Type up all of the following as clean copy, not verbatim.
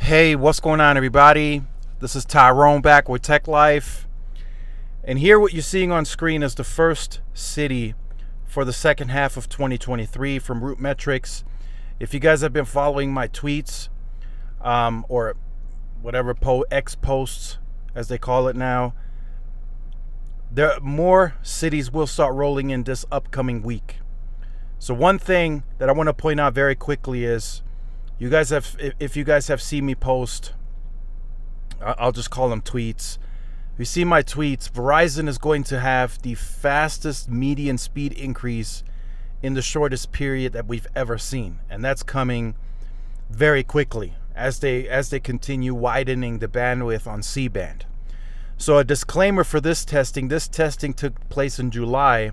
Hey, what's going on, everybody? This is Tyrone back with Tech Life. And here, what you're seeing on screen is the first city for the second half of 2023 from Root Metrics. If you guys have been following my tweets, or whatever X posts, as they call it now, there more cities will start rolling in this upcoming week. So one thing that I want to point out very quickly is, if you guys have seen me post, I'll just call them tweets. If you see my tweets, Verizon is going to have the fastest median speed increase in the shortest period that we've ever seen, and that's coming very quickly as they continue widening the bandwidth on C-band. So a disclaimer for this testing took place in July,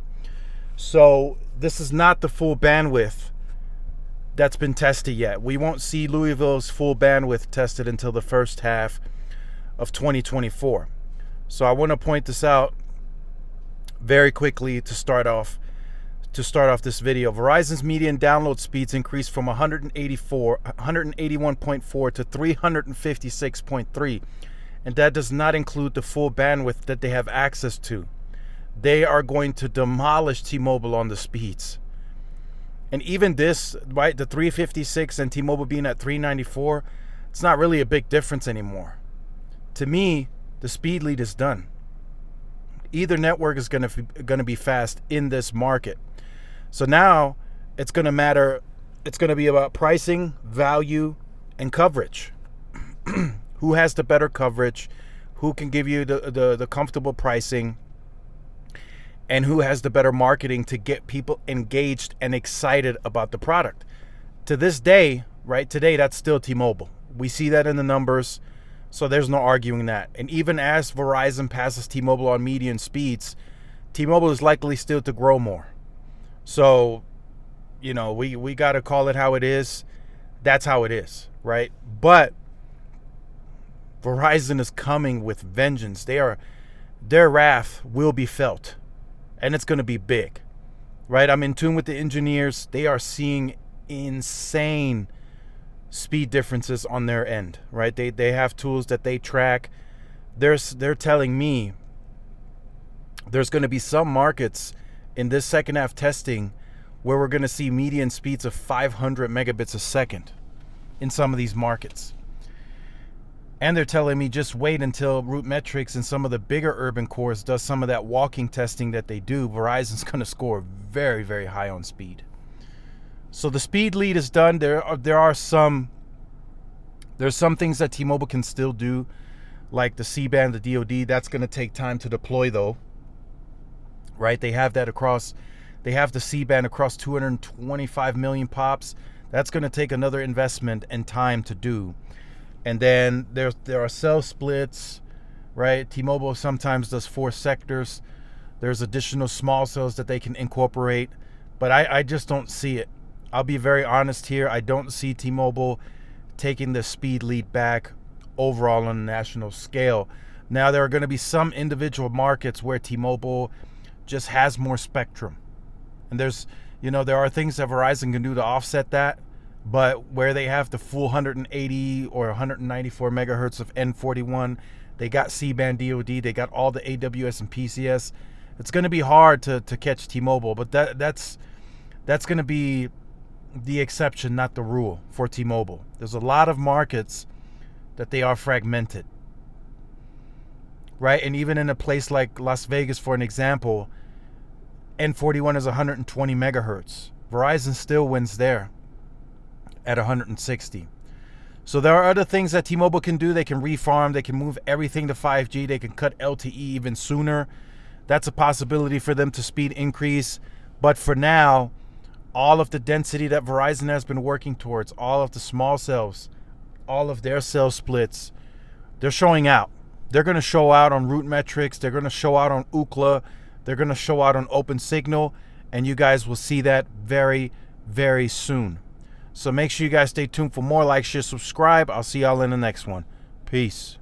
so this is not the full bandwidth that's been tested yet. We won't see Louisville's full bandwidth tested until the first half of 2024. So I want to point this out very quickly to start off this video. Verizon's median download speeds increased from 181.4 to 356.3, and that does not include the full bandwidth that they have access to. They are going to demolish T-Mobile on the speeds. And even this, right, the 356 and T-Mobile being at 394, it's not really a big difference anymore. To me, the speed lead is done. Either network is going to be fast in this market. So now it's going to matter. It's going to be about pricing, value, and coverage. Who has the better coverage? Who can give you the comfortable pricing? And who has the better marketing to get people engaged and excited about the product? To this day, right, today, that's still T-Mobile. We see that in the numbers, so there's no arguing that. And even as Verizon passes T-Mobile on median speeds, T-Mobile is likely still to grow more. So, we got to call it how it is. That's how it is, right? But Verizon is coming with vengeance. Their wrath will be felt. And it's going to be big, right? I'm in tune with the engineers. They are seeing insane speed differences on their end, right? They have tools that they track. They're telling me there's going to be some markets in this second half testing where we're going to see median speeds of 500 megabits a second in some of these markets. And they're telling me just wait until Root Metrics and some of the bigger urban cores does some of that walking testing that they do. Verizon's going to score very, very high on speed. So the speed lead is done. There's some things that T-Mobile can still do, like the C-band, the DoD. That's going to take time to deploy, though. Right? They have the C-band across 225 million pops. That's going to take another investment and time to do. And then there are cell splits, right? T-Mobile sometimes does 4 sectors. There's additional small cells that they can incorporate, but I just don't see it. I'll be very honest here. I don't see T-Mobile taking the speed lead back overall on a national scale. Now, there are going to be some individual markets where T-Mobile just has more spectrum. And there are things that Verizon can do to offset that. But where they have the full 180 or 194 megahertz of N41, they got C-band DoD, they got all the AWS and PCS. It's going to be hard to catch T-Mobile, but that's going to be the exception, not the rule for T-Mobile. There's a lot of markets that they are fragmented, right? And even in a place like Las Vegas, for an example, N41 is 120 megahertz. Verizon still wins there at 160. So there are other things that T-Mobile can do. They can refarm. They can move everything to 5G. They can cut LTE even sooner. That's a possibility for them to speed increase. But for now, all of the density that Verizon has been working towards, all of the small cells, all of their cell splits, they're showing out. They're going to show out on Root Metrics. They're going to show out on Ookla. They're going to show out on OpenSignal. And you guys will see that very, very soon. So make sure you guys stay tuned for more. Like, share, subscribe. I'll see y'all in the next one. Peace.